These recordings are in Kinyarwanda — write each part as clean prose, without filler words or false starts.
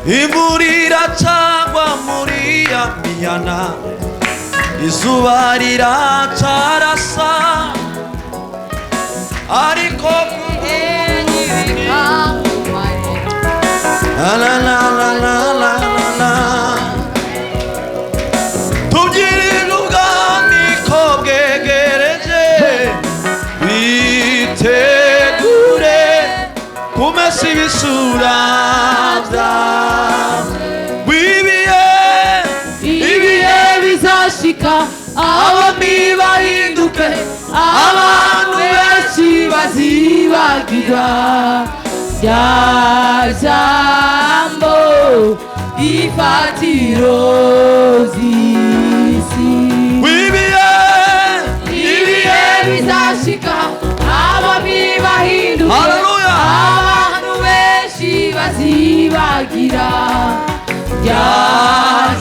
imvura iracagwa muri ya miyana, izuba riracarasa, ariko la la la la la la la, tubyirira ubwami ko bwegereje, bitegure kumesa ibisura byawe. Ibihe bizashika, abami bahinduke, abantu benshi bazibagira rya jambo ifatiro z'isi. Ibihe bizashika, abami bahinduke, abantu benshi bazibagira rya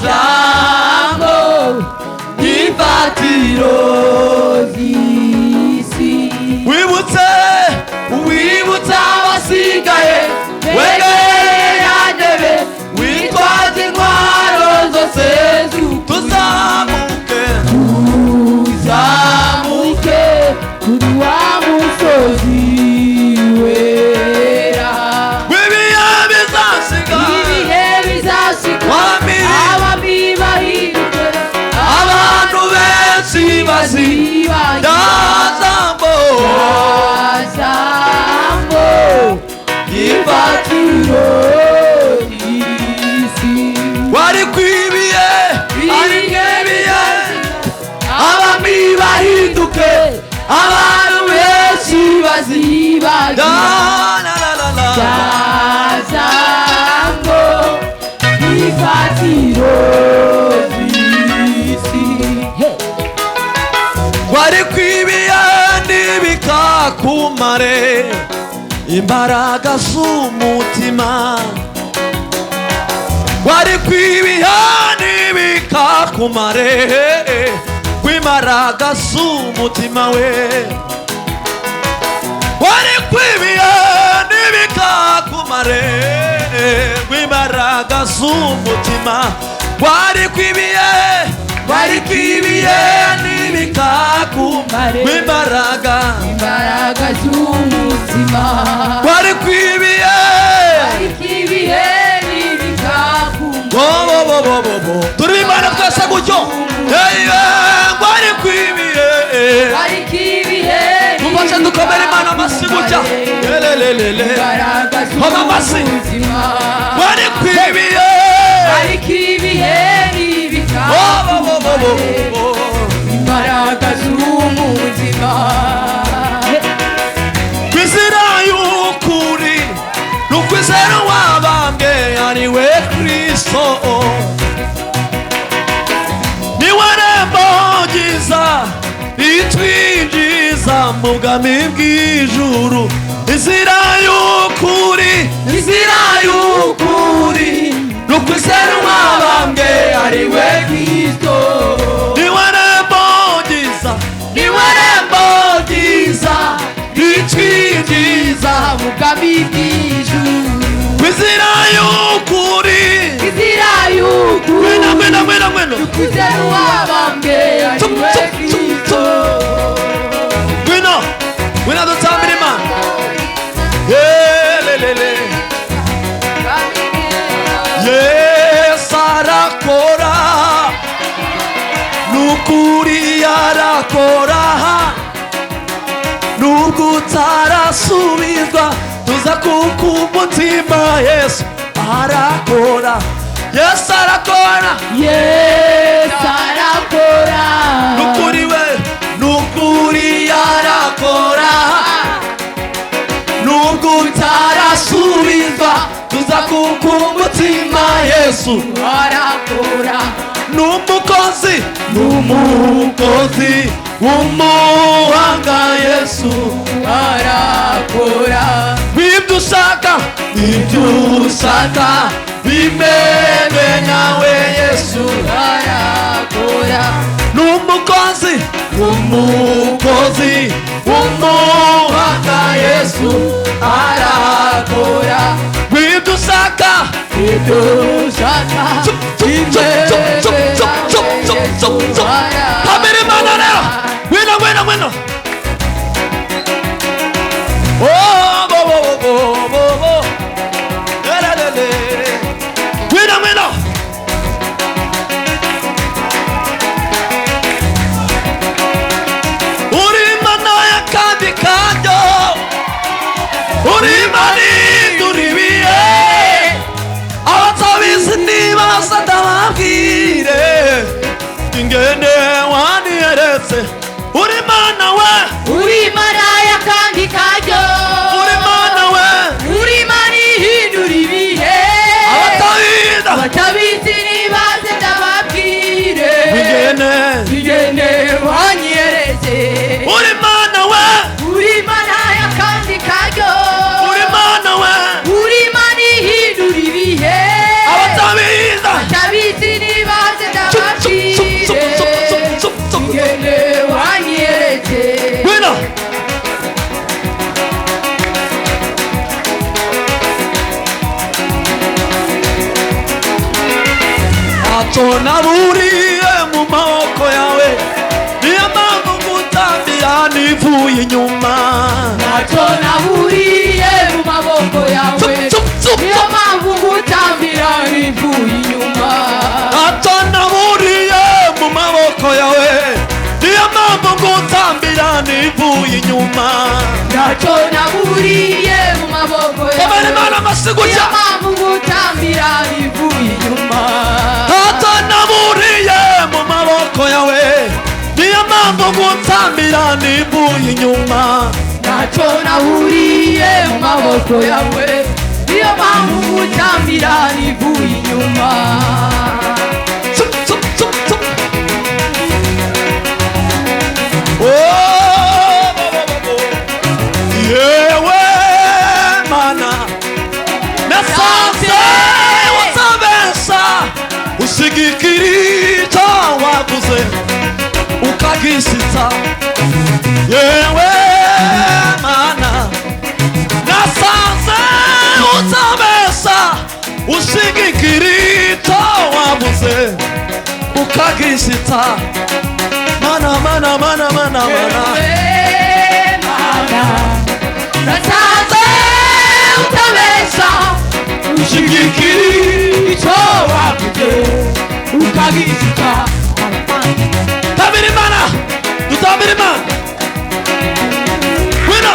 jambo ifatiro z'isi. Wibutse abasigaye, wegereye ya ntebe, witwaje intwaro zose tuzamuke kuri wa musozi wera. Ibihe bizashika, abami bahinduke, abantu benshi bazibagira jambo ifatiro y'isi. Wari kwibiye abami bahinduke, abantu benshi bazibagira jambo ifatiro y'isi. Wari kwibiye ntibikakumare imbaraga z'umutima, wari kwibiha ntibikakumare imbaraga z'umutima we. Wari kwibiha ntibikakumare imbaraga z'umutima, wari kwibiye ntibikakumare imbaraga z'umutima, wari kwibiye ntibikakumare. Turibana twese gutyo, wari kwibiye mubasha dukomere Imana amasi gutya, homa amasi. Wari kwibiye imbaraga z'umutima, kwizera y'ukuri n'ukwizera wabambwe ari we Kristo, niwe rembo ryiza ritwinjiza mu bwami bw'ijuru. Inzira y'ukuri n'ukwizera wabambwe ari we Kristo, niwe rembo ryiza ritwinjiza mu bwami bw'ijuru. Inzira y'ukuri n'ukwizera wabambwe ari we Kristo. Gwina dutambira Imana. Yesu arakora, n'ukuri arakora, nubwo utarasubizwa tuza kuko umutima Yesu arakora. Yesu arakora, n'ukuri we, n'ukuri arakora, nubwo utarasubizwa tuza kuko umutima Yesu arakora. N'umukozi w'umuhanga Yesu arakora. Ibyo ushaka bimene nawe Yesu arakora. N'umukozi w'umuhanga Yesu arakora. Ibdusaka Tabiri mana leo. Wino Oh bo bo bo bo bo Wino Uri mana ya kandi kanjo Uri mani duribiye Awatabizi niba sadamabwire Ingene waniyeretse Uri mana we Uri mana ya kandi kanjo Uri mana we Uri mani duribiye Awatabizi niba sadamabwire Ingene waniyeretse Uri mana we Uri mana ya kandi kanjo Uri mana we Uri mani duribiye Awatabizi niba sadamabwire Ingene waniyeretse Wino Atona buriye mu maboko yawe Niyo mpamvu ngutambira nivuye inyuma Atona buriye mu maboko yawe Niyo mpamvu ngutambira nivuye inyuma Atona buriye mu maboko yawe Niyo mpamvu ngutambira nivuye inyuma Atona buriye mu maboko yawe Niyo mpamvu ngutambira nivuye inyuma Atona buriye mu maboko yawe Niyo mpamvu ngutambira nivuye inyuma Atona buriye mu maboko yawe Niyo mpamvu ngutambira nivuye inyuma Yewe mana nasanze utabesha ushigikirita wavuze ukagisita yewe mana nasanze utabesha ushigikirita wavuze ukagisita mana Nasanze utabesha ushigikiri icyo wavuze ukagisita Tabiri mana Dutabiri mana Wino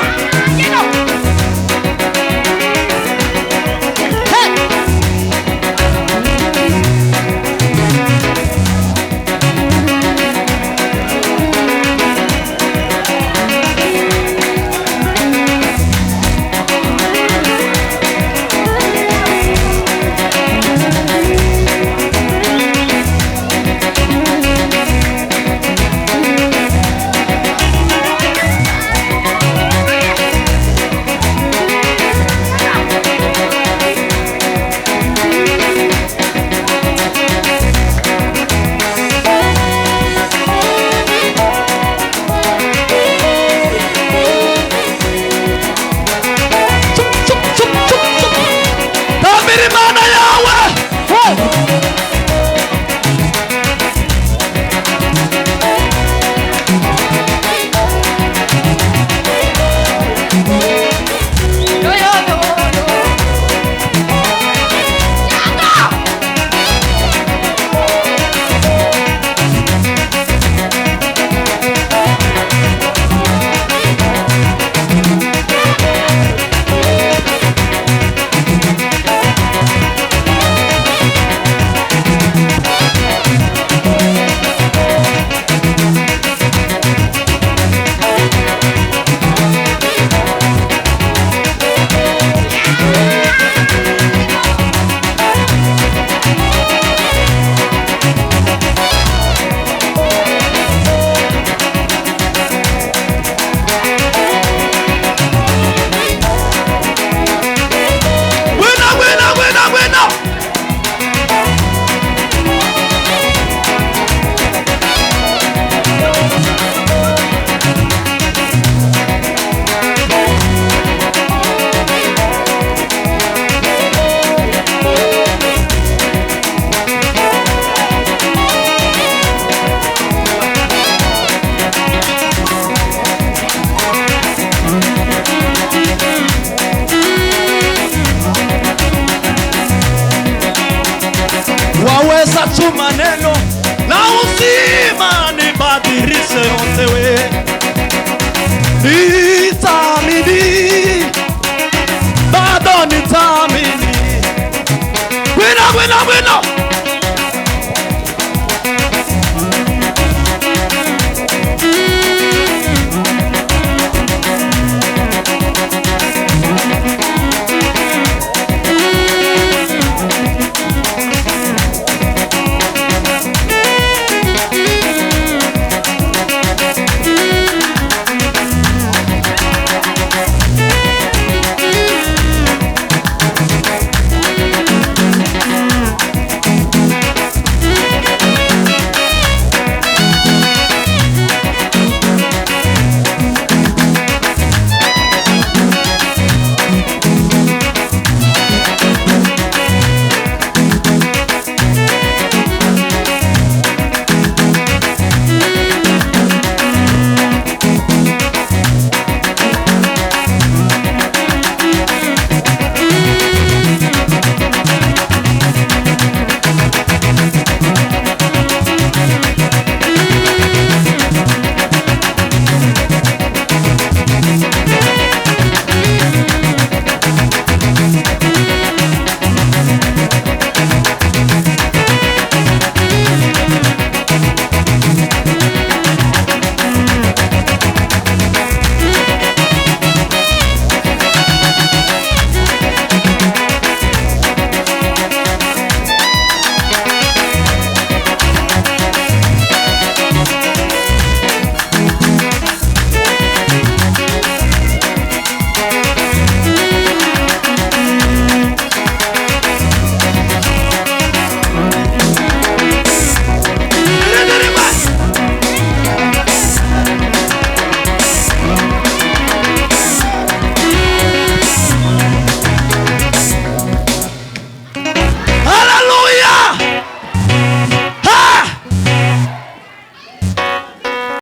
tu maneno la uzima nibadilishe yote we.